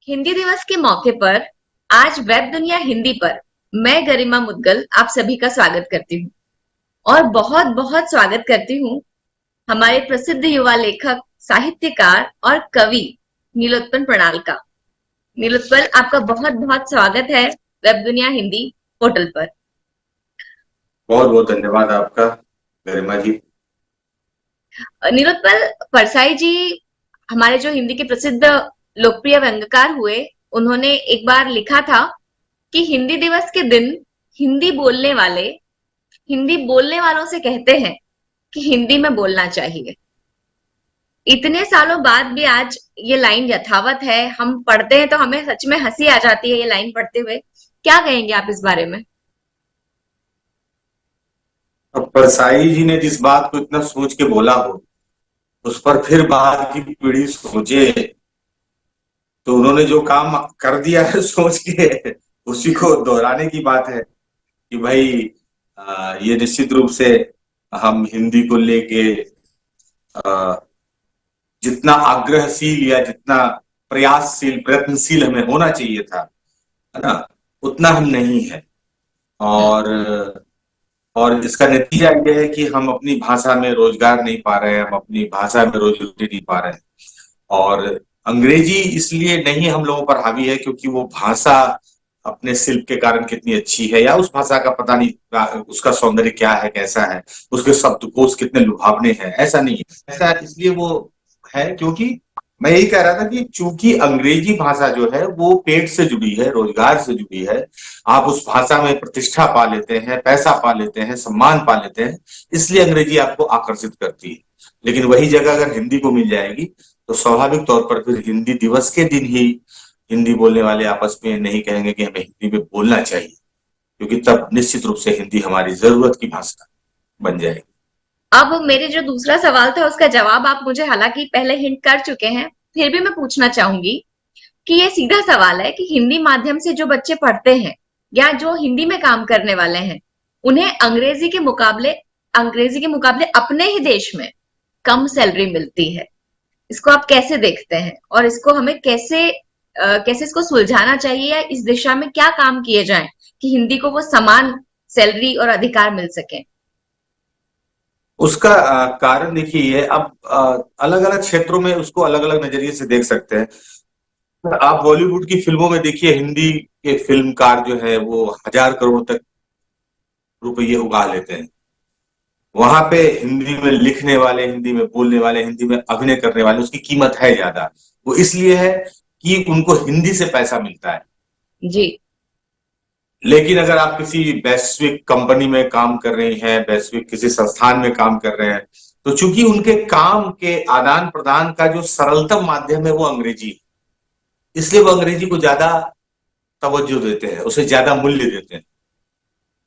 हिंदी दिवस के मौके पर आज वेब दुनिया हिंदी पर मैं गरिमा मुद्गल आप सभी का स्वागत करती हूँ और बहुत बहुत स्वागत करती हूँ हमारे प्रसिद्ध युवा लेखक, साहित्यकार और कवि नीलोत्पल प्रणाल का। नीलोत्पल, आपका बहुत बहुत स्वागत है वेब दुनिया हिंदी पोर्टल पर। बहुत बहुत धन्यवाद आपका, गरिमा जी। नीलोत्पल, परसाई जी हमारे जो हिंदी के प्रसिद्ध लोकप्रिय व्यंग्यकार हुए, उन्होंने एक बार लिखा था कि हिंदी दिवस के दिन हिंदी बोलने वाले हिंदी बोलने वालों से कहते हैं कि हिंदी में बोलना चाहिए। इतने सालों बाद भी आज ये लाइन यथावत है। हम पढ़ते हैं तो हमें सच में हंसी आ जाती है ये लाइन पढ़ते हुए। क्या कहेंगे आप इस बारे में? अब परसाई जी ने जिस बात को इतना सोच के बोला हो, उस पर फिर बाद की पीढ़ी सोचे, तो उन्होंने जो काम कर दिया है सोच के, उसी को दोहराने की बात है कि भाई ये निश्चित रूप से हम हिंदी को लेके अ, जितना आग्रहशील या जितना प्रयासशील प्रयत्नशील हमें होना चाहिए था, है ना, उतना हम नहीं है। हम्म। और और इसका नतीजा यह है कि हम अपनी भाषा में रोजगार नहीं पा रहे हैं, हम अपनी भाषा में रोजी रोटी नहीं पा रहे हैं। और अंग्रेजी इसलिए नहीं हम लोगों पर हावी है क्योंकि वो भाषा अपने शिल्प के कारण कितनी अच्छी है, या उस भाषा का पता नहीं उसका सौंदर्य क्या है, कैसा है, उसके शब्दकोश कितने लुभावने हैं। ऐसा नहीं है, ऐसा इसलिए वो है क्योंकि मैं यही कह रहा था कि चूंकि अंग्रेजी भाषा जो है वो पेट से जुड़ी है, रोजगार से जुड़ी है। आप उस भाषा में प्रतिष्ठा पा लेते हैं, पैसा पा लेते हैं, सम्मान पा लेते हैं, इसलिए अंग्रेजी आपको आकर्षित करती है। लेकिन वही जगह अगर हिंदी को मिल जाएगी तो स्वाभाविक तौर पर फिर हिंदी दिवस के दिन ही हिंदी बोलने वाले आपस में नहीं कहेंगे कि हमें हिंदी में बोलना चाहिए, क्योंकि तब निश्चित रूप से हिंदी हमारी जरूरत की भाषा बन जाएगी। अब मेरे जो दूसरा सवाल था उसका जवाब आप मुझे हालांकि पहले हिंट कर चुके हैं, फिर भी मैं पूछना चाहूंगी कि ये सीधा सवाल है कि हिंदी माध्यम से जो बच्चे पढ़ते हैं या जो हिंदी में काम करने वाले हैं, उन्हें अंग्रेजी के मुकाबले अपने ही देश में कम सैलरी मिलती है। इसको आप कैसे देखते हैं और इसको हमें कैसे इसको सुलझाना चाहिए या इस दिशा में क्या काम किए जाएं कि हिंदी को वो समान सैलरी और अधिकार मिल सके? उसका कारण देखिए, ये अब अलग अलग क्षेत्रों में उसको अलग अलग नजरिए से देख सकते हैं। आप बॉलीवुड की फिल्मों में देखिए, हिंदी के फिल्मकार जो है वो 1,000 करोड़ तक रुपये उगा लेते हैं। वहां पे हिंदी में लिखने वाले, हिंदी में बोलने वाले, हिंदी में अभिनय करने वाले, उसकी कीमत है ज्यादा। वो इसलिए है कि उनको हिंदी से पैसा मिलता है। जी। लेकिन अगर आप किसी वैश्विक कंपनी में काम कर रही हैं, वैश्विक किसी संस्थान में काम कर रहे हैं, तो चूंकि उनके काम के आदान प्रदान का जो सरलतम माध्यम है वो अंग्रेजी है, इसलिए वो अंग्रेजी को ज्यादा तवज्जो देते हैं, उसे ज्यादा मूल्य देते हैं।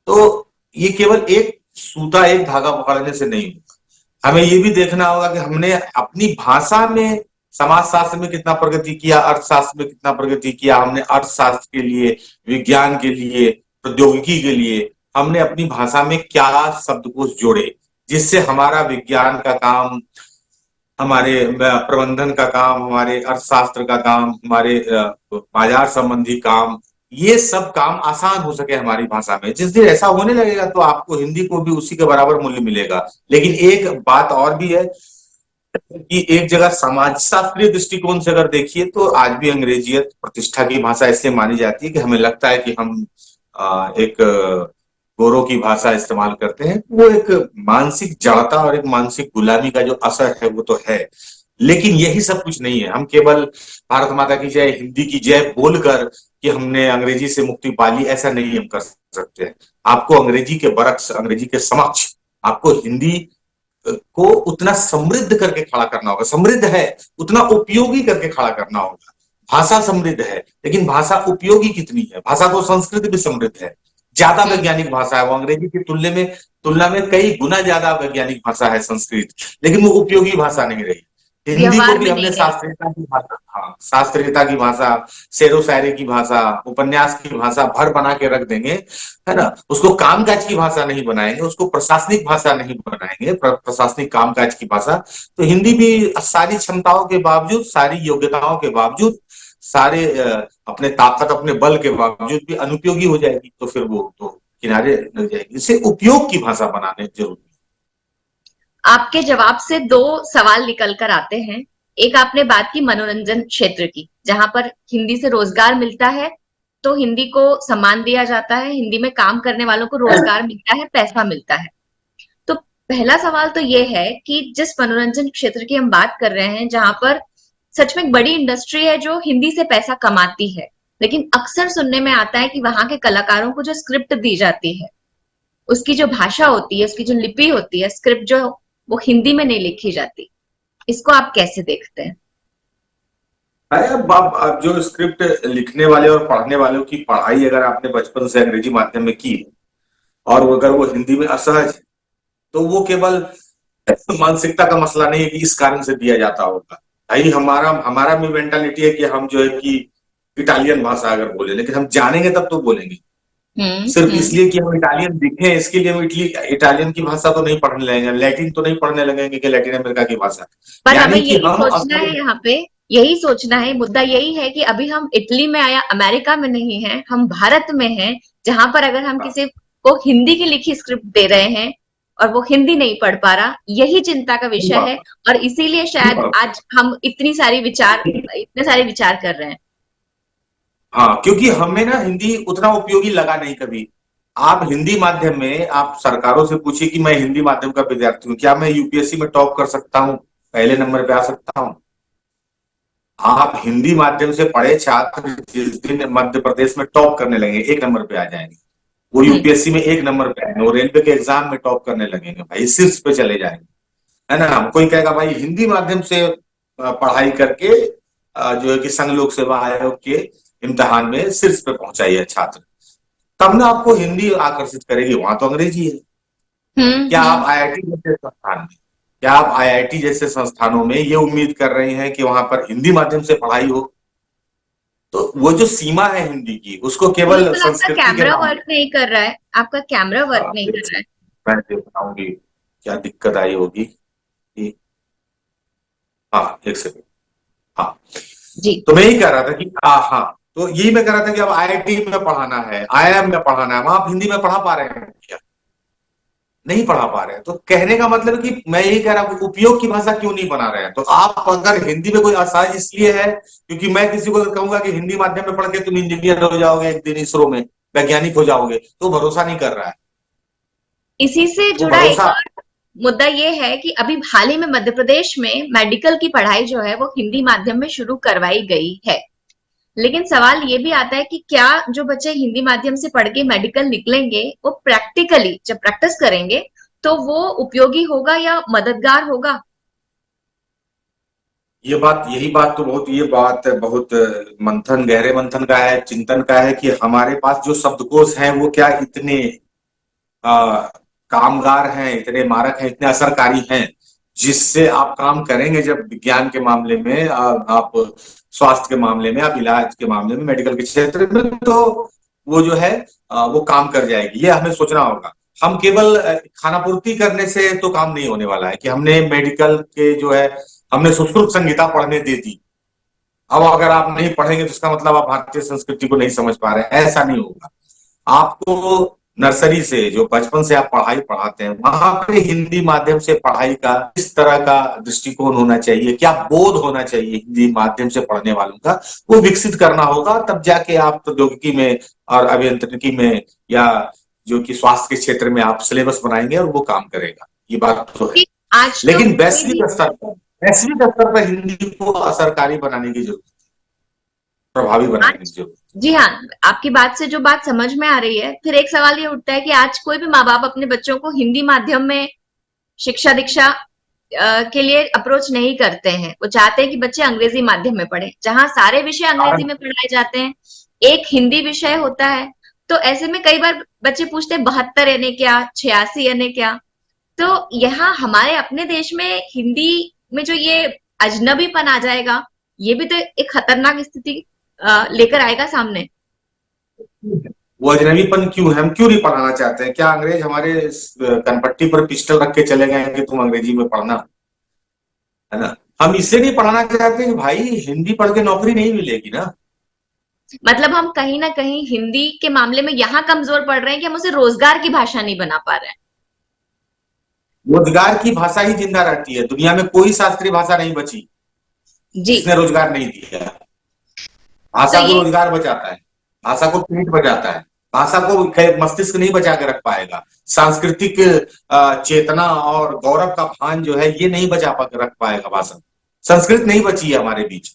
तो ये केवल एक सूता, एक धागा पकड़ने से नहीं होगा। हमें ये भी देखना होगा कि हमने अपनी भाषा में समाजशास्त्र में कितना प्रगति किया, अर्थशास्त्र में कितना प्रगति किया। हमने अर्थशास्त्र के लिए, विज्ञान के लिए, प्रौद्योगिकी के लिए हमने अपनी भाषा में क्या शब्दकोश जोड़े, जिससे हमारा विज्ञान का काम, हमारे प्रबंधन का काम, हमारे अर्थशास्त्र का काम, हमारे बाजार संबंधी काम, ये सब काम आसान हो सके हमारी भाषा में। जिस दिन ऐसा होने लगेगा तो आपको हिंदी को भी उसी के बराबर मूल्य मिलेगा। लेकिन एक बात और भी है कि एक जगह समाज शास्त्रीय दृष्टिकोण से अगर देखिए तो आज भी अंग्रेजियत प्रतिष्ठा की भाषा इसलिए मानी जाती है कि हमें लगता है कि हम एक गोरों की भाषा इस्तेमाल करते हैं। वो एक मानसिक जड़ता और एक मानसिक गुलामी का जो असर है वो तो है, लेकिन यही सब कुछ नहीं है। हम केवल भारत माता की जय, हिंदी की जय बोलकर कि हमने अंग्रेजी से मुक्ति पा ली, ऐसा नहीं हम कर सकते हैं। आपको अंग्रेजी के बरक्स, अंग्रेजी के समक्ष आपको हिंदी को उतना समृद्ध करके खड़ा करना होगा। समृद्ध है, उतना उपयोगी करके खड़ा करना होगा। भाषा समृद्ध है, लेकिन भाषा उपयोगी कितनी है? भाषा तो संस्कृत भी समृद्ध है, ज्यादा हम्म। वैज्ञानिक भाषा है वो। अंग्रेजी की तुलना में कई गुना ज्यादा वैज्ञानिक भाषा है संस्कृत, लेकिन वो उपयोगी भाषा नहीं रही। हिंदी को व्यवहार भी में हमने नहीं है। शास्त्रीयता की भाषा, हाँ, शास्त्रीयता की भाषा, शेरो शायरी की भाषा, उपन्यास की भाषा भर बना के रख देंगे, है ना। उसको कामकाज की भाषा नहीं बनाएंगे, उसको प्रशासनिक भाषा नहीं बनाएंगे, प्रशासनिक कामकाज की भाषा। तो हिंदी भी सारी क्षमताओं के बावजूद, सारी योग्यताओं के बावजूद, सारे अपने ताकत अपने बल के बावजूद भी अनुपयोगी हो जाएगी, तो फिर वो तो किनारे लग जाएगी। इसे उपयोग की भाषा बनाने जरूरी है। आपके जवाब से दो सवाल निकल कर आते हैं। एक आपने बात की मनोरंजन क्षेत्र की, जहां पर हिंदी से रोजगार मिलता है, तो हिंदी को सम्मान दिया जाता है, हिंदी में काम करने वालों को रोजगार मिलता है, पैसा मिलता है। तो पहला सवाल तो ये है कि जिस मनोरंजन क्षेत्र की हम बात कर रहे हैं, जहां पर सच में एक बड़ी इंडस्ट्री है जो हिंदी से पैसा कमाती है, लेकिन अक्सर सुनने में आता है कि वहां के कलाकारों को जो स्क्रिप्ट दी जाती है, उसकी जो भाषा होती है, उसकी जो लिपि होती है, स्क्रिप्ट जो, वो हिंदी में नहीं लिखी जाती। इसको आप कैसे देखते हैं? अरे अब जो स्क्रिप्ट लिखने वाले और पढ़ने वालों की पढ़ाई अगर आपने बचपन से अंग्रेजी माध्यम में की है, और अगर वो हिंदी में असहज है, तो वो केवल मानसिकता का मसला नहीं है कि इस कारण से दिया जाता होगा। भाई हमारा हमारा भी मेंटालिटी है कि हम जो है कि इटालियन भाषा अगर बोले, लेकिन हम जानेंगे तब तो बोलेंगे। सिर्फ हम्म। इसलिए कि हम इटालियन दिखे इसके लिए हम इटालियन की भाषा तो नहीं पढ़ने लगेंगे, लैटिन तो नहीं पढ़ने लगेंगे कि लैटिन अमेरिका की भाषा। पर हमें यानी कि यही हम सोचना असल है यहाँ पे, यही सोचना है, मुद्दा यही है कि अभी हम इटली में या अमेरिका में नहीं है, हम भारत में हैं, जहां पर अगर हम किसी को हिंदी की लिखी स्क्रिप्ट दे रहे हैं और वो हिंदी नहीं पढ़ पा रहा, यही चिंता का विषय है। और इसीलिए शायद आज हम इतने सारे विचार कर रहे हैं। हाँ, क्योंकि हमें ना हिंदी उतना उपयोगी लगा नहीं कभी। आप हिंदी माध्यम में आप सरकारों से पूछिए कि मैं हिंदी माध्यम का विद्यार्थी हूँ, क्या मैं यूपीएससी में टॉप कर सकता हूँ, पहले नंबर पे आ सकता हूँ? आप हिंदी माध्यम से पढ़े छात्र जिस दिन मध्य प्रदेश में टॉप करने लगेंगे, एक नंबर पे आ जाएंगे, वो हम्म। यूपीएससी में एक नंबर पे आएंगे, वो रेलवे के एग्जाम में टॉप करने लगेंगे, भाई शीर्ष पे चले जाएंगे, है ना। कोई कहेगा भाई हिंदी माध्यम से पढ़ाई करके जो है कि संघ लोक सेवा आयोग के इम्तिहान में शीर्ष पे पहुंचाई है छात्र, तब ना आपको हिंदी आकर्षित करेगी, वहां तो अंग्रेजी है। क्या आप हम्म। आईआईटी जैसे संस्थान में क्या आप आईआईटी जैसे संस्थानों में ये उम्मीद कर रहे हैं कि वहां पर हिंदी माध्यम से पढ़ाई हो? तो वो जो सीमा है हिंदी की, उसको केवल बिल्कुल, आपका संस्कृति के कैमरा नाम वर्क नहीं कर रहा है, आपका कैमरा वर्क नहीं कर रहा है। मैं बताऊंगी क्या दिक्कत आई होगी कि, हाँ एक सेकंड। हाँ, जी। तो मैं यही कह रहा था कि हाँ, तो यही मैं कह रहा था कि अब आईआईटी में पढ़ाना है, आईआईएम में पढ़ाना है, वहां आप हिंदी में पढ़ा पा रहे हैं क्या? नहीं पढ़ा पा रहे हैं। तो कहने का मतलब कि मैं यही कह रहा हूं कि उपयोग की भाषा क्यों नहीं बना रहे हैं। तो आप अगर हिंदी में कोई असहज इसलिए है क्योंकि मैं किसी को कहूंगा कि हिंदी माध्यम में पढ़ के तुम इंजीनियर हो जाओगे, एक दिन इसरो में वैज्ञानिक हो जाओगे, तो भरोसा नहीं कर रहा है। इसी से वो जुड़ा एक भरोसा। और मुद्दा ये है कि अभी हाल ही में मध्य प्रदेश में मेडिकल की पढ़ाई जो है वो हिंदी माध्यम में शुरू करवाई गई है। लेकिन सवाल ये भी आता है कि क्या जो बच्चे हिंदी माध्यम से पढ़ के मेडिकल निकलेंगे, वो प्रैक्टिकली जब प्रैक्टिस करेंगे तो वो उपयोगी होगा या मददगार होगा? यही बात तो बहुत, ये बात बहुत मंथन, गहरे मंथन का है, चिंतन का है कि हमारे पास जो शब्दकोश हैं वो क्या इतने आ, कामगार हैं, इतने मारक हैं, इतने असरकारी हैं, जिससे आप काम करेंगे जब विज्ञान के मामले में, आप स्वास्थ्य के मामले में, आप इलाज के मामले में, मेडिकल के क्षेत्र में, तो वो जो है वो काम कर जाएगी। ये हमें सोचना होगा। हम केवल खानापूर्ति करने से तो काम नहीं होने वाला है कि हमने मेडिकल के जो है हमने सुश्रुत संहिता पढ़ने दे दी, अब अगर आप नहीं पढ़ेंगे तो इसका मतलब आप भारतीय संस्कृति को नहीं समझ पा रहे हैं, ऐसा नहीं होगा। आपको नर्सरी से जो बचपन से आप पढ़ाई पढ़ाते हैं, वहां पे हिंदी माध्यम से पढ़ाई का इस तरह का दृष्टिकोण होना चाहिए, क्या बोध होना चाहिए हिंदी माध्यम से पढ़ने वालों का, वो विकसित करना होगा। तब जाके आप प्रौद्योगिकी में और अभियांत्रिकी में या जो कि स्वास्थ्य के क्षेत्र में आप सिलेबस बनाएंगे और वो काम करेगा। ये बात तो है। कि आज तो लेकिन कोई भी, वैश्विक स्तर पर हिंदी को असरकारी बनाने की जरूरत, प्रभावी बनाने की आज, जरूरत। जी हाँ, आपकी बात से जो बात समझ में आ रही है, फिर एक सवाल ये उठता है कि आज कोई भी माँ बाप अपने बच्चों को हिंदी माध्यम में शिक्षा दीक्षा के लिए अप्रोच नहीं करते हैं। वो चाहते हैं कि बच्चे अंग्रेजी माध्यम में पढ़े, जहां सारे विषय अंग्रेजी कारण में पढ़ाए जाते हैं, एक हिंदी विषय होता है। तो ऐसे में कई बार बच्चे पूछते हैं 72 यानी क्या, 86 यानी क्या। तो यहाँ हमारे अपने देश में हिंदी में जो ये अजनबीपन आ जाएगा, ये भी तो एक खतरनाक स्थिति लेकर आएगा सामने। वो अजनबीपन क्यों है? हम क्यों नहीं पढ़ाना चाहते हैं? क्या अंग्रेज हमारे कनपट्टी पर पिस्टल रख के चले गए कि तुम अंग्रेजी में पढ़ना, है ना? हम इससे नहीं पढ़ाना चाहते कि भाई हिंदी पढ़ के नौकरी नहीं मिलेगी ना। मतलब हम कहीं ना कहीं हिंदी के मामले में यहाँ कमजोर पड़ रहे हैं कि हम उसे रोजगार की भाषा नहीं बना पा रहे हैं। रोजगार की भाषा ही जिंदा रहती है, दुनिया में कोई शास्त्रीय भाषा नहीं बची जी। जिसने रोजगार नहीं दिया। तो भाषा को ये रोजगार बचाता है, भाषा को पेट बचाता है, भाषा को मस्तिष्क नहीं बचा के रख पाएगा, सांस्कृतिक चेतना और गौरव का भान जो है ये नहीं बचा पा रख पाएगा भाषा। संस्कृत नहीं बची है हमारे बीच।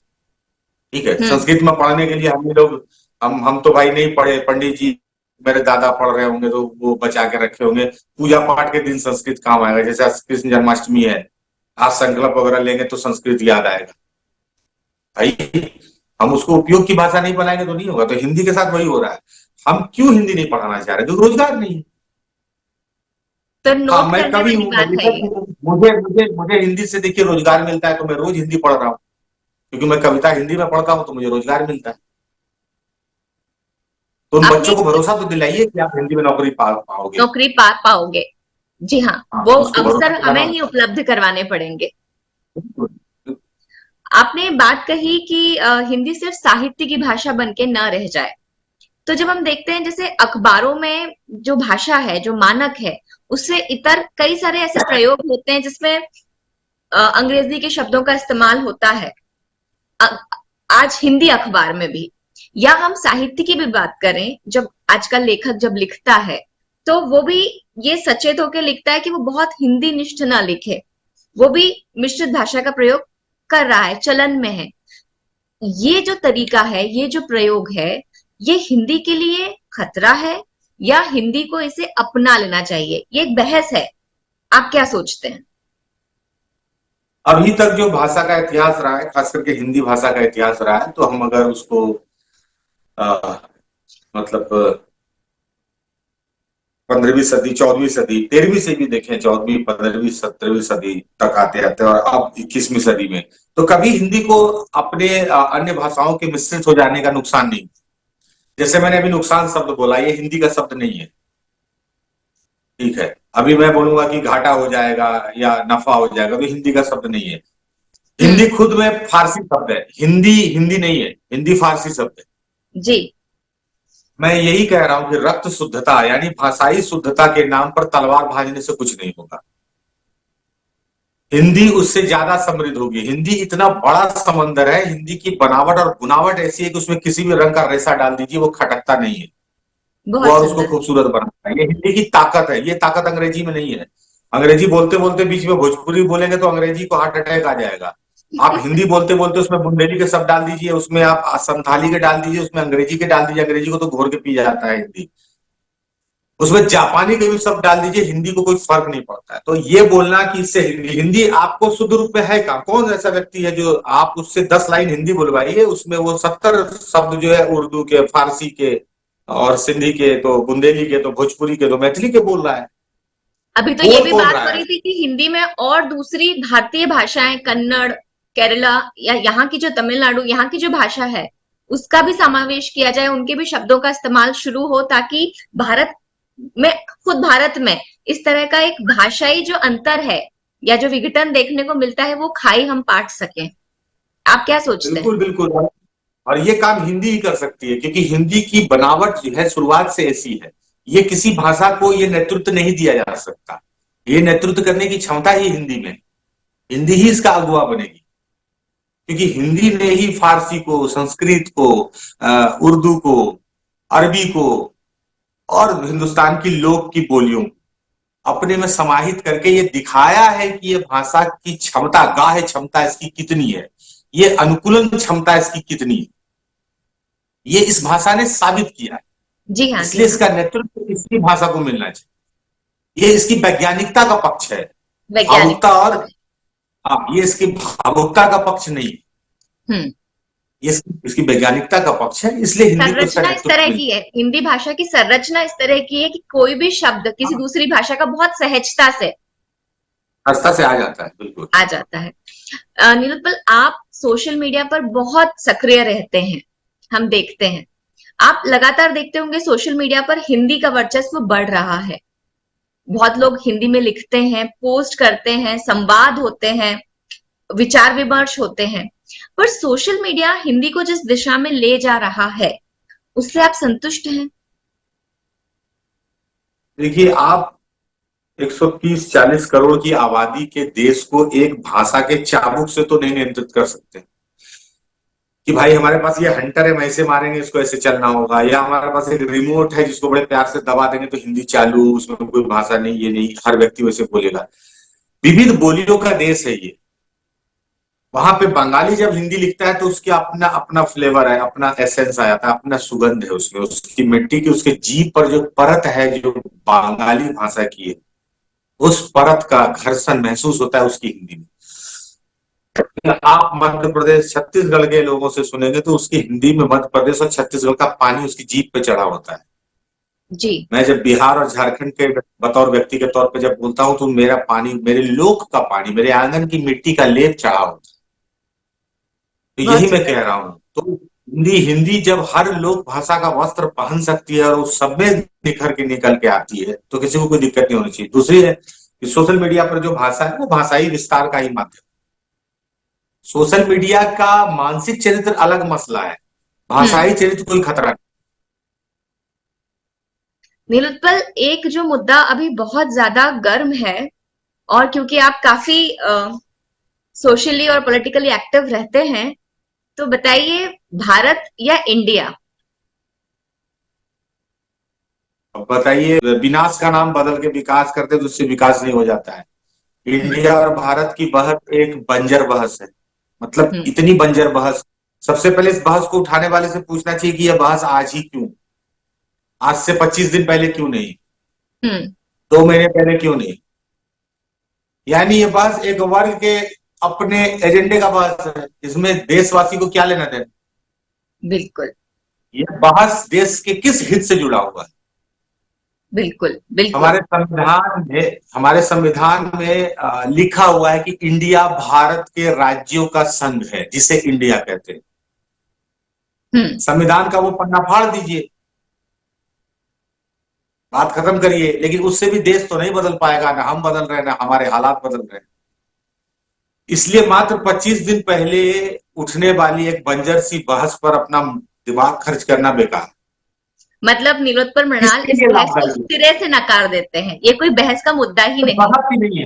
ठीक है, हम्म। संस्कृत में पढ़ने के लिए हम लोग, हम तो भाई नहीं पढ़े, पंडित जी मेरे दादा पढ़ रहे होंगे तो वो बचा के रखे होंगे। पूजा पाठ के दिन संस्कृत काम आएगा, जैसे आज कृष्ण जन्माष्टमी है, आज संकल्प वगैरह लेंगे तो संस्कृत याद आएगा। भाई हम उसको उपयोग की भाषा नहीं बनाएंगे तो नहीं होगा। तो हिंदी के साथ वही हो रहा है। हम क्यों हिंदी नहीं पढ़ाना चाह रहे, क्योंकि रोजगार नहीं है। तो हाँ, नोट मैं करने कवि वाली हूँ, मैं बात है लेखक ये। हूँ, मुझे मुझे मुझे हिंदी से देखिए रोजगार मिलता है, तो मैं रोज हिंदी पढ़ रहा हूँ, क्योंकि मैं कविता हिंदी में पढ़ता हूँ तो मुझे रोजगार मिलता है। तो उन आपने बच्चों को भरोसा तो दिलाइए कि आप हिंदी में नौकरी पाओगे। नौकरी पा पाओगे। जी हाँ, हाँ, वो उसको भरोसा अवसर हमें दिलाना ही होता उपलब्ध करवाने पड़ेंगे। है। आपने बात कही कि हिंदी सिर्फ साहित्य की भाषा बन के न रह जाए। तो जब हम देखते हैं जैसे अखबारों में जो भाषा है, जो मानक है, उससे इतर कई सारे ऐसे प्रयोग होते हैं जिसमें अंग्रेजी के शब्दों का इस्तेमाल होता है। अ- आज हिंदी अखबार में भी, या हम साहित्य की भी बात करें, जब आज का लेखक जब लिखता है तो वो भी ये सचेत होकर लिखता है कि वो बहुत हिंदी निष्ठ ना लिखे, वो भी मिश्रित भाषा का प्रयोग कर रहा है, चलन में है। ये जो तरीका है, ये जो प्रयोग है, ये हिंदी के लिए खतरा है या हिंदी को इसे अपना लेना चाहिए? ये एक बहस है। आप क्या सोचते हैं? अभी तक जो भाषा का इतिहास रहा है, खास करके हिंदी भाषा का इतिहास रहा है, तो हम अगर उसको आ, मतलब 15वीं सदी, 14वीं सदी, 13वीं से भी देखें, 14वीं, 15वीं, 17वीं सदी तक आते आते और अब 21वीं सदी में, तो कभी हिंदी को अपने अन्य भाषाओं के मिश्रित हो जाने का नुकसान नहीं। जैसे मैंने अभी नुकसान शब्द बोला, ये हिंदी का शब्द नहीं है। ठीक है, अभी मैं बोलूंगा कि घाटा हो जाएगा या नफा हो जाएगा, तो हिंदी का शब्द नहीं है। हम्म। हिंदी खुद में फारसी शब्द है, हिंदी हिंदी नहीं है, हिंदी फारसी शब्द है। जी। मैं यही कह रहा हूं कि रक्त शुद्धता यानी भाषाई शुद्धता के नाम पर तलवार भाजने से कुछ नहीं होगा। हिंदी उससे ज्यादा समृद्ध होगी। हिंदी इतना बड़ा समंदर है, हिंदी की बनावट और गुनावट ऐसी है कि उसमें किसी भी रंग का रेशा डाल दीजिए वो खटकता नहीं है, वो बहुत और उसको सुंदर। खूबसूरत बनाता है। ये हिंदी की ताकत है, ये ताकत अंग्रेजी में नहीं है। अंग्रेजी बोलते बोलते बीच में भोजपुरी बोलेंगे तो अंग्रेजी को हार्ट अटैक आ जाएगा। आप हिंदी बोलते बोलते उसमें बुंदेली के शब्द डाल दीजिए, उसमें आप संथाली के डाल दीजिए, उसमें अंग्रेजी के डाल दीजिए, अंग्रेजी को तो घोर के पी जाता है हिंदी। उसमें जापानी के भी शब्द डाल दीजिए, हिंदी को कोई फर्क नहीं पड़ता है। तो ये बोलना कि इससे हिंदी हिंदी आपको शुद्ध रूप में है कहाँ? कौन ऐसा व्यक्ति है जो आप उससे 10 लाइन हिंदी बुलवाइए, उसमें वो 70 शब्द जो है उर्दू के, फारसी के और सिंधी के, तो बुंदेली के, तो भोजपुरी के, तो मैथिली के बोल रहा है। अभी तो ये बोल भी कौन बात रहा हो है? रही थी कि हिंदी में और दूसरी भारतीय भाषाएं, कन्नड़, केरला या यहाँ की जो तमिलनाडु, यहाँ की जो भाषा है, उसका भी समावेश किया जाए, उनके भी शब्दों का इस्तेमाल शुरू हो, ताकि भारत में, खुद भारत में इस तरह का एक भाषाई जो अंतर है या जो विघटन देखने को मिलता है, वो खाई हम पाट सकें। आप क्या सोचते हैं? बिल्कुल बिल्कुल। और ये काम हिंदी ही कर सकती है, क्योंकि हिंदी की बनावट जो है शुरुआत से ऐसी है। ये किसी भाषा को ये नेतृत्व नहीं दिया जा सकता। ये नेतृत्व करने की क्षमता ही हिंदी में, हिंदी ही इसका अगुवा बनेगी। क्योंकि हिंदी ने ही फारसी को, संस्कृत को, उर्दू को, अरबी को और हिंदुस्तान की लोक की बोलियों अपने में समाहित करके ये दिखाया है कि ये भाषा की क्षमता, गाढ़ क्षमता इसकी कितनी है, ये अनुकूलन क्षमता इसकी कितनी है, ये इस भाषा ने साबित किया है। जी हाँ, जी इसलिए हाँ। इसका नेतृत्व इसी भाषा को मिलना चाहिए। ये इसकी वैज्ञानिकता का पक्ष है, वैज्ञानिक। भावुकता और, हाँ, ये इसकी भावुकता का पक्ष नहीं, हम्म। ये इसकी वैज्ञानिकता का पक्ष है, इसलिए हिंदी को इसका संरचना इस नेतृत्व तरह मिलता की है, हिंदी भाषा की संरचना इस तरह की है कि कोई भी शब्द किसी है। दूसरी भाषा का बहुत सहजता से रास्ता से आ जाता है, बिल्कुल। आ जाता है। निरुपल, आप सोशल मीडिया पर बहुत सक्रिय रहते हैं, हम देखते हैं। आप लगातार देखते होंगे सोशल मीडिया पर हिंदी का वर्चस्व बढ़ रहा है। बहुत लोग हिंदी में लिखते हैं, पोस्ट करते हैं, संवाद होते हैं। विचार विमर्श होते हैं। पर सोशल मीडिया हिंदी को जिस दिशा में ले जा रहा है, उससे आप संतुष्ट हैं? देखिए, आप 130-40 करोड़ की आबादी के देश को एक भाषा के चाबुक से तो नहीं नियंत्रित कर सकते कि भाई हमारे पास ये हंटर है, हम ऐसे मारेंगे इसको, ऐसे चलना होगा, या हमारे पास एक रिमोट है जिसको बड़े प्यार से दबा देंगे तो हिंदी चालू, उसमें कोई भाषा नहीं, ये नहीं, हर व्यक्ति वैसे बोलेगा। विविध बोलियों का देश है ये। वहां पे बंगाली जब हिंदी लिखता है तो उसकी अपना अपना फ्लेवर है, अपना एसेंस आ जाता है, अपना सुगंध है उसमें, उसकी मिट्टी की, उसके जीभ पर जो परत है जो बंगाली भाषा की है, उस परत का घर्षण महसूस होता है उसकी हिंदी में। आप मध्य प्रदेश छत्तीसगढ़ के लोगों से सुनेंगे तो उसकी हिंदी में मध्य प्रदेश और छत्तीसगढ़ का पानी उसकी जीभ पे चढ़ा होता है। जी। मैं जब बिहार और झारखंड के बतौर व्यक्ति के तौर पे जब बोलता हूं तो मेरा पानी, मेरे लोक का पानी, मेरे आंगन की मिट्टी का लेप चढ़ा होता है। तो यही बहुत मैं सुंदर। कह रहा हूं। तो हिंदी हिंदी जब हर लोक भाषा का वस्त्र पहन सकती है और उस सब में निखर के निकल के आती है तो किसी को कोई दिक्कत नहीं होनी चाहिए। दूसरी है कि सोशल मीडिया पर जो भाषा है वो भाषाई विस्तार का ही माध्यम। सोशल मीडिया का मानसिक चरित्र अलग मसला है, हम्म। भाषाई चरित्र कोई खतरा नहीं। नीलोत्पल, एक जो मुद्दा अभी बहुत ज्यादा गर्म है, और क्योंकि आप काफी सोशली और पॉलिटिकली एक्टिव रहते हैं, तो बताइए, भारत या इंडिया? अब बताइए, विनाश का नाम बदल के विकास करते तो उससे विकास नहीं हो जाता है। इंडिया और भारत की बहस एक बंजर बहस है, मतलब हम्म। इतनी बंजर बहस। सबसे पहले इस बहस को उठाने वाले से पूछना चाहिए कि यह बहस आज ही क्यों, आज से 25 दिन पहले क्यों नहीं, हम्म। 2 महीने पहले क्यों नहीं। यानी ये बहस एक वर्ग के अपने एजेंडे का बहस है, इसमें देशवासी को क्या लेना देना। बिल्कुल। ये बहस देश के किस हित से जुड़ा हुआ है। बिल्कुल। बिल्कुल। हमारे संविधान में लिखा हुआ है कि इंडिया भारत के राज्यों का संघ है, जिसे इंडिया कहते हैं। हम्म। संविधान का वो पन्ना फाड़ दीजिए, बात खत्म करिए। लेकिन उससे भी देश तो नहीं बदल पाएगा, ना हम बदल रहे हैं ना हमारे हालात बदल रहे हैं। इसलिए मात्र 25 दिन पहले उठने वाली एक बंजर सी बहस पर अपना दिमाग खर्च करना बेकार। मतलब नीलोत्पल मृणाल किसके इस लिए बहस को लाभदायी है? सिरे से नकार देते हैं, ये कोई बहस का मुद्दा ही ये नहीं। बहस ही नहीं है,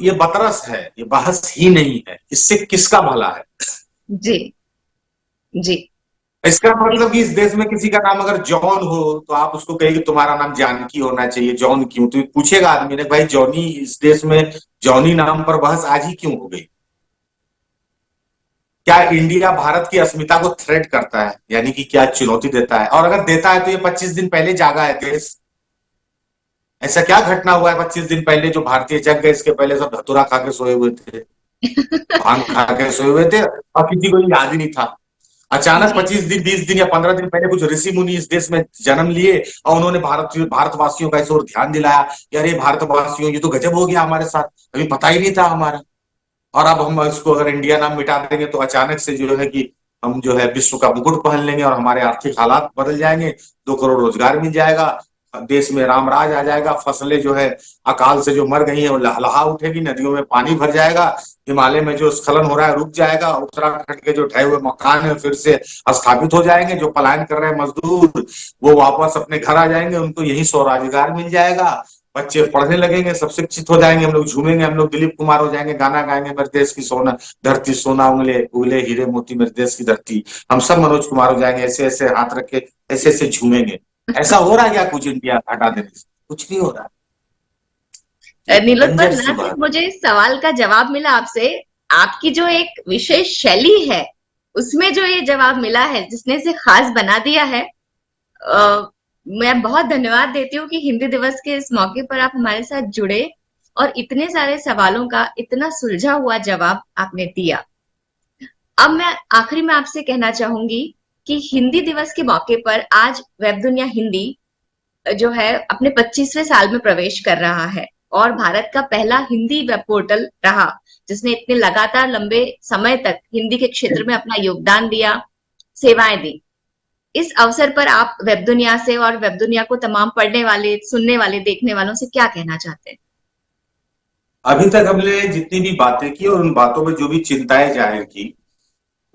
ये बतरस है, ये बहस ही नहीं है। इससे किसका भला है? जी। जी। इसका मतलब कि इस देश में किसी का नाम अगर जॉन हो तो आप उसको कहेंगे तुम्हारा नाम जानकी होना चाहिए, जॉन क्यों? तो पूछेगा आदमी ने, भाई जॉनी, इस देश में जॉनी नाम पर बहस आज ही क्यों हो गई? क्या इंडिया भारत की अस्मिता को थ्रेट करता है, यानी कि क्या चुनौती देता है? और अगर देता है तो ये 25 दिन पहले जागा है देश। ऐसा क्या घटना हुआ है 25 दिन पहले जो भारतीय जग गए? इसके पहले सब धतूरा खा के सोए हुए थे, भांग खा के सोए हुए थे और किसी को याद ही नहीं था। अचानक जी। 25 दिन, 20 दिन या 15 दिन पहले कुछ ऋषि मुनि इस देश में जन्म लिए और उन्होंने भारतवासियों का इस ओर ध्यान दिलाया कि अरे भारतवासियों, ये तो गजब हो गया हमारे साथ, अभी पता ही नहीं था हमारा। और अब हम इसको अगर इंडिया नाम मिटा देंगे तो अचानक से जो है कि हम जो है विश्व का मुकुट पहन लेंगे और हमारे आर्थिक हालात बदल जाएंगे, 2 करोड़ रोजगार मिल जाएगा, देश में राम राज आ जाएगा, फसलें जो है अकाल से जो मर गई है वो लहलहा उठेगी, नदियों में पानी भर जाएगा, हिमालय में जो स्खलन हो रहा है रुक जाएगा, उत्तराखंड के जो ढहे हुए मकान है फिर से स्थापित हो जाएंगे, जो पलायन कर रहे हैं मजदूर वो वापस अपने घर आ जाएंगे, उनको यही स्वरोजगार मिल जाएगा, बच्चे पढ़ने लगेंगे, सब शिक्षित हो जाएंगे, हम लोग झूमेंगे, हम लोग दिलीप कुमार हो जाएंगे, गाना गाएंगे, मेरे देश की सोना धरती सोना उंगले उगले हीरे मोती मेरे देश की धरती। हम सब मनोज कुमार हो जाएंगे, ऐसे ऐसे हाथ रख के ऐसे ऐसे झूमेंगे। ऐसा हो रहा है क्या कुछ इंडिया हटा देने से? कुछ नहीं हो रहा। ये नीलोत्पल, बंजर सी ना सिर्फ बात। मुझे इस सवाल का जवाब मिला आपसे, आपकी जो एक विशेष शैली है, उसमें जो ये जवाब मिला है, जिसने इसे खास बना दिया है। मैं बहुत धन्यवाद देती हूँ कि हिंदी दिवस के इस मौके पर आप हमारे साथ जुड़े और इतने सारे सवालों का इतना सुलझा हुआ जवाब आपने दिया। अब मैं आखिरी में आपसे कहना चाहूंगी कि हिंदी दिवस के मौके पर आज वेब दुनिया हिंदी जो है अपने 25वें साल में प्रवेश कर रहा है, और भारत का पहला हिंदी वेब पोर्टल रहा, जिसने इतने लगातार लंबे समय तक हिंदी के क्षेत्र में अपना योगदान दिया, सेवाएं दी। इस अवसर पर आप वेब दुनिया से और वेब दुनिया को तमाम पढ़ने वाले, सुनने वाले, देखने वालों से क्या कहना चाहते हैं? अभी तक हमने जितनी भी बातें की और उन बातों में जो भी चिंताएं जाहिर की,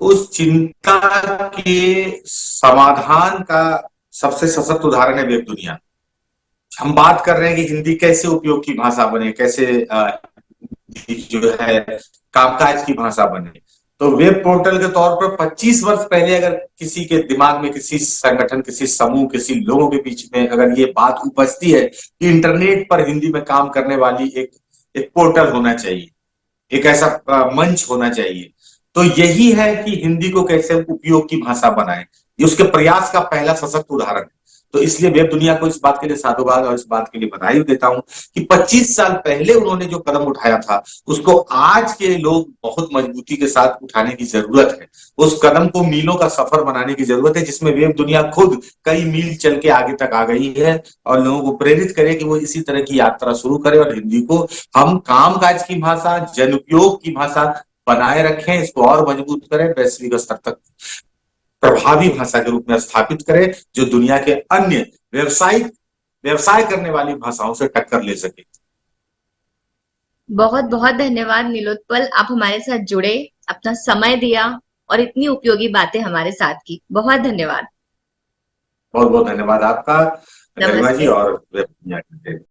उस चिंता के समाधान का सबसे सशक्त उदाहरण है वेब दुनिया। हम बात कर रहे हैं कि हिंदी कैसे उपयोग की भाषा बने, कैसे जो है कामकाज की भाषा बने। तो वेब पोर्टल के तौर पर 25 वर्ष पहले अगर किसी के दिमाग में, किसी संगठन, किसी समूह, किसी लोगों के बीच में अगर ये बात उपजती है कि इंटरनेट पर हिंदी में काम करने वाली एक एक पोर्टल होना चाहिए, एक ऐसा मंच होना चाहिए, तो यही है कि हिंदी को कैसे उपयोग की भाषा बनाए। ये उसके प्रयास का पहला सशक्त उदाहरण है। तो इसलिए वेब दुनिया को इस बात के लिए साधुवाद और इस बात के लिए बधाई देता हूं कि 25 साल पहले उन्होंने जो कदम उठाया था, उसको आज के लोग बहुत मजबूती के साथ उठाने की जरूरत है। उस कदम को मीलों का सफर बनाने की जरूरत है, जिसमें वेब दुनिया खुद कई मील चल के आगे तक आ गई है, और लोगों को प्रेरित करे कि वो इसी तरह की यात्रा शुरू करें और हिंदी को हम कामकाज की भाषा, जन उपयोग की भाषा बनाए रखें, इसको और मजबूत करें, वैश्विक स्तर तक प्रभावी भाषा के रूप में स्थापित करें, जो दुनिया के अन्य व्यवसाय करने वाली भाषाओं से टक्कर ले सके। बहुत बहुत धन्यवाद नीलोत्पल, आप हमारे साथ जुड़े, अपना समय दिया और इतनी उपयोगी बातें हमारे साथ की। बहुत धन्यवाद। बहुत बहुत धन्यवाद आपका, गरिमा जी, नमस्ते। और